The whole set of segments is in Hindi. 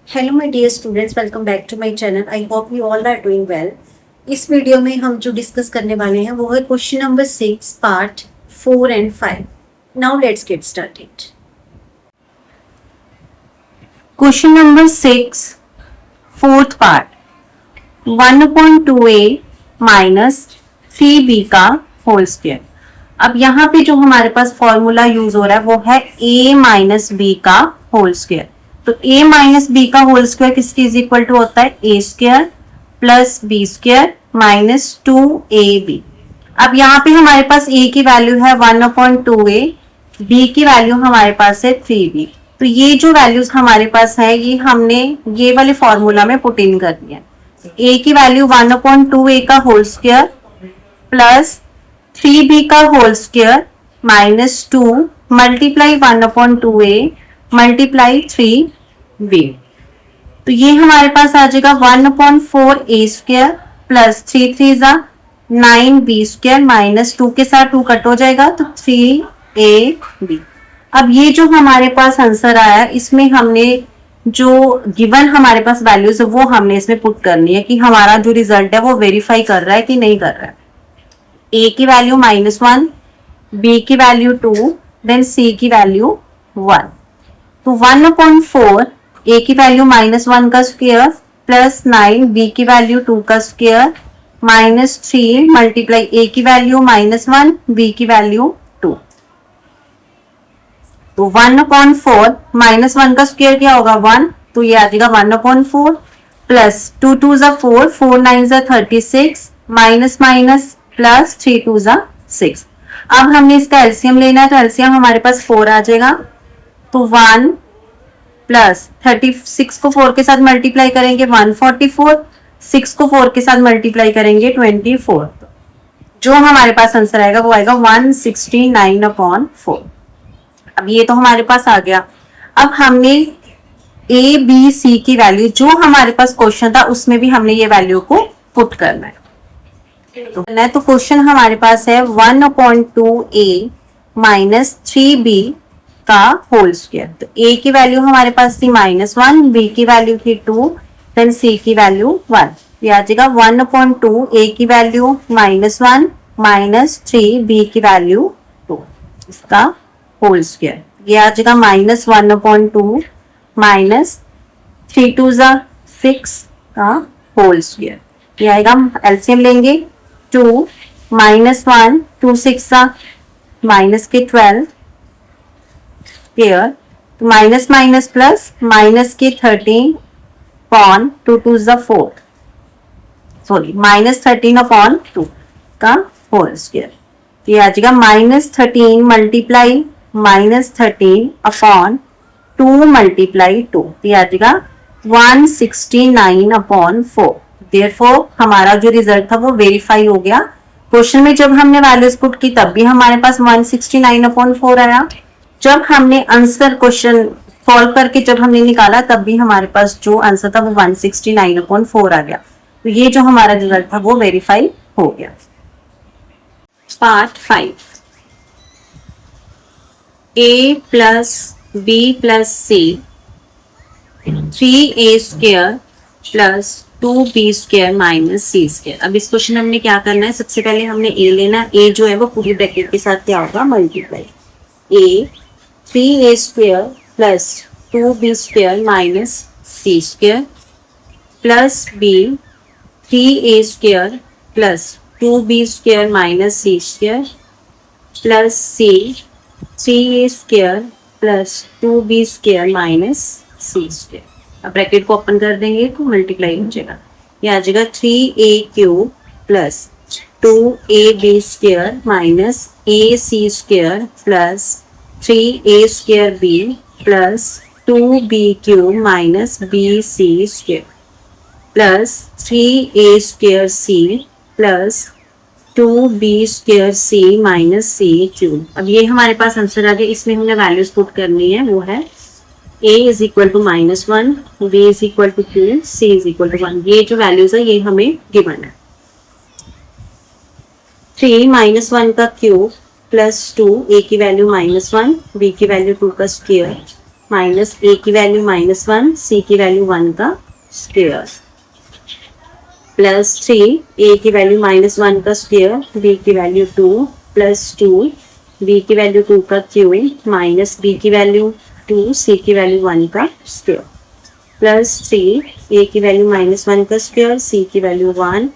Hello my dear students, welcome back to my channel. I hope you all are doing well. इस वीडियो में हम जो डिस्कस करने वाले हैं वो है question number 6 part 4 and 5। Now let's get started. Question number 6 fourth part 1/2a minus 3b का होल स्क्वायर। अब यहाँ पे जो हमारे पास फॉर्मूला यूज हो रहा है वो है a माइनस b का होल स्क्वायर। तो a माइनस बी का होल स्क्वायर किसके इज इक्वल टू होता है a square plus B square minus 2ab। अब यहाँ पे हमारे पास a की वैल्यू है 1/2a, b की वैल्यू हमारे पास है 3b। तो ये जो वैल्यूज हमारे पास है ये हमने ये वाले फॉर्मूला में पुट इन कर दिया। a की वैल्यू 1/2a का होल स्क्वायर प्लस 3b का whole square minus 2 multiply 1/2a multiply 3b। तो ये हमारे पास आ जाएगा 1/4a square plus 3 9b square minus 2 के साथ 2 कट हो जाएगा तो 3ab। अब ये जो हमारे पास आंसर आया इसमें हमने जो गिवन हमारे पास वैल्यूज है वो हमने इसमें पुट करनी है कि हमारा जो रिजल्ट है वो वेरीफाई कर रहा है कि नहीं कर रहा है। a की वैल्यू -1, b की वैल्यू 2, देन c की वैल्यू 1। तो 1/4 a की वैल्यू -1 का स्क्वायर प्लस 9 b की वैल्यू 2 का स्क्वायर माइनस 3 मल्टीप्लाई a की वैल्यू -1 b की वैल्यू 2। तो 1/4 -1 का स्क्वायर क्या होगा 1, तो ये आ जाएगा 1/4 प्लस 2 2 4 4 9 36 माइनस माइनस प्लस 3 2 6। अब हमने इसका एलसीएम लेना है तो एलसीएम हमारे पास 4 आ जाएगा। तो 1 प्लस 36 को 4 के साथ मल्टीप्लाई करेंगे 144, 6 को 4 के साथ मल्टीप्लाई करेंगे 24। जो हमारे पास आंसर आएगा वो आएगा 169/4। अब ये तो हमारे पास आ गया। अब हमने a b c की वैल्यू जो हमारे पास क्वेश्चन था उसमें भी हमने ये वैल्यू को पुट करना है। तो क्वेश्चन हमारे पास है 1/2a माइनस 3b का होल स्क्वायर। तो a की वैल्यू हमारे पास थी -1, b की वैल्यू थी 2, देन c की वैल्यू 1। ये आ जाएगा 1/2 a की वैल्यू -1 माइनस 3 b की वैल्यू 2 इसका होल स्क्वायर। ये आ जाएगा -1/2 माइनस 3 2 6 का होल स्क्वायर। ये आएगा एलसीएम लेंगे 2 -1 2 6 माइनस के 12 स्क्वायर, तो माइनस माइनस प्लस माइनस के 13 अपॉन 2 2 4 सॉरी -13/2 का होल स्क्वायर। तो ये आ जाएगा -13 मल्टीप्लाई -13 अपॉन 2 मल्टीप्लाई 2। ये आ जाएगा 169/4। देयरफॉर हमारा जो रिजल्ट था वो वेरीफाई हो गया। क्वेश्चन में जब हमने वैल्यूज पुट की तब भी हमारे पास 169/4 आया। जब हमने आंसर क्वेश्चन सॉल्व करके जब हमने निकाला तब भी हमारे पास जो आंसर था वो 169/4 आ गया। तो ये जो हमारा रिजल्ट था वो वेरीफाई हो गया। Part 5 a plus b plus c 3a square plus 2b square minus c square. अब इस क्वेश्चन हमने क्या करना है, सबसे पहले हमने a लेना। a जो है वो पूरी ब्रैकेट के साथ क्या होगा multiply a 3a square plus 2b square minus c square plus b 3a square plus 2b square minus c square plus c 3a square plus 2b square minus c square. अब ब्रैकेट को ओपन कर देंगे तो मल्टीप्लाई हो जाएगा। ये आ जाएगा 3a cube plus 2ab square minus ac square plus 3a square b plus 2b cube minus bc square plus 3a square c plus 2b square c minus c cube. अब ये हमारे पास आंसर आ गया। इसमें हमने वैल्यूज पुट करनी है, वो है a is equal to -1, b is equal to 2, c is equal to 1। ये जो वैल्यूज है ये हमें गिवन है। 3 -1 का क्यूब प्लस 2, a की वैल्यू -1, b की वैल्यू 2 का स्क्वायर माइनस ए की वैल्यू -1, सी की वैल्यू 1 का स्क्वायर, प्लस 3 ए की वैल्यू -1 का स्क्वायर, बी की वैल्यू 2, प्लस 2 बी की वैल्यू 2 का क्यूब, माइनस बी की वैल्यू 2, सी की वैल्यू 1 का स्क्वायर, प्लस 3 ए की वैल्यू -1 का स्क्वायर, सी की वैल्यू 1,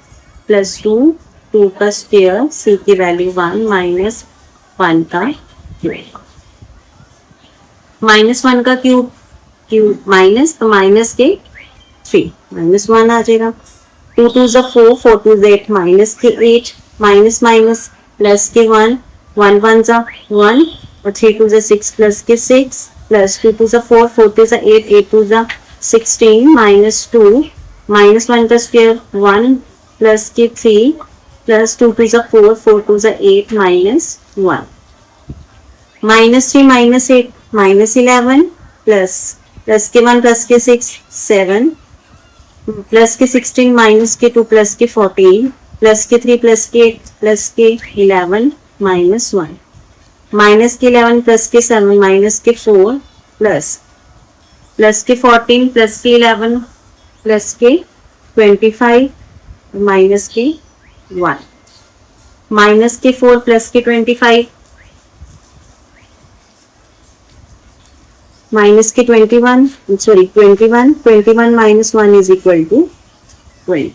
प्लस 2 का स्क्वायर, सी की वैल्यू 1, माइनस 1 का क्यूब। -1 का क्यूब, क्यूब माइनस, तो माइनस के 3, -1 आ जाएगा। 2 2 ज़ा 4, 4 2 ज़ा 8, माइनस के 8, माइनस माइनस प्लस के 1, 1 1 ज़ा 1, और 3 2 ज़ा 6, प्लस के 6, प्लस 2 2 ज़ा 4, 4 3 ज़ा 8, 8 2 ज़ा 16, -2, -1 का स्क्वायर 1, प्लस के 3, प्लस 2 2 ज़ा 4, 4 2 ज़ा 8, -1, -3 -8, -11, प्लस के 1, प्लस के 6 7, प्लस के 16, माइनस के 2, प्लस के 14, प्लस के 3, प्लस के 8, प्लस के 11, -1, माइनस के 11, प्लस के 7, माइनस के 4, प्लस के 14, प्लस के 11, प्लस के 25, माइनस के 1, माइनस के 4, प्लस के 25, माइनस के 21, सॉरी 21, 21 -1 इज इक्वल टू 20।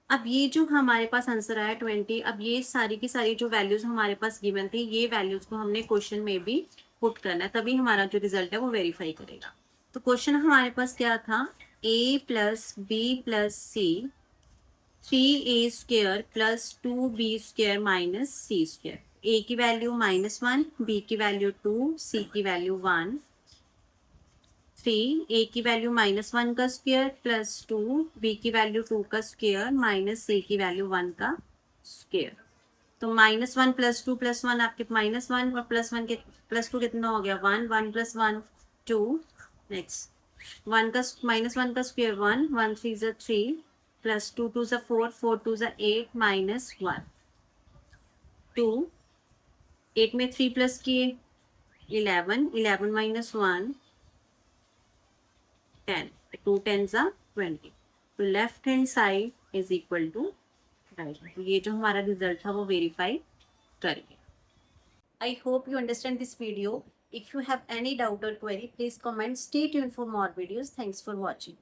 अब ये जो हमारे पास आंसर आया 20, अब ये सारी की सारी जो वैल्यूज हमारे पास गिवन थी, ये वैल्यूज को हमने क्वेश्चन में भी पुट करना है, तभी हमारा जो रिजल्ट है वो वेरीफाई करेगा। तो क्वेश्चन हमारे पास क्या था, a plus B plus C 3a² plus 2b² minus c²। a की वैल्यू -1, b की वैल्यू 2, c की वैल्यू 1, 3 a की वैल्यू -1 का स्क्वायर प्लस 2 b की वैल्यू 2 का स्क्वायर माइनस c की वैल्यू 1 का स्क्वायर। तो -1 प्लस 2 प्लस 1 आपके -1, और +1 के +2 कितना हो गया 1, 1 + 1 2, नेक्स्ट 1 का -1 का स्क्वायर 1, 1 3 ज़ा 3, प्लस 2 2 ज़ा 4, 4 2 ज़ा 8, -1 2, 8 में 3 प्लस किए 11, 11 - 1 10, 2 10s are 20, तो left hand side is equal to right. ये जो हमारा रिजल्ट था वो वेरीफाई कर गया। I hope you understand this video. If you have any doubt और query please comment. Stay tuned for more videos. Thanks for watching.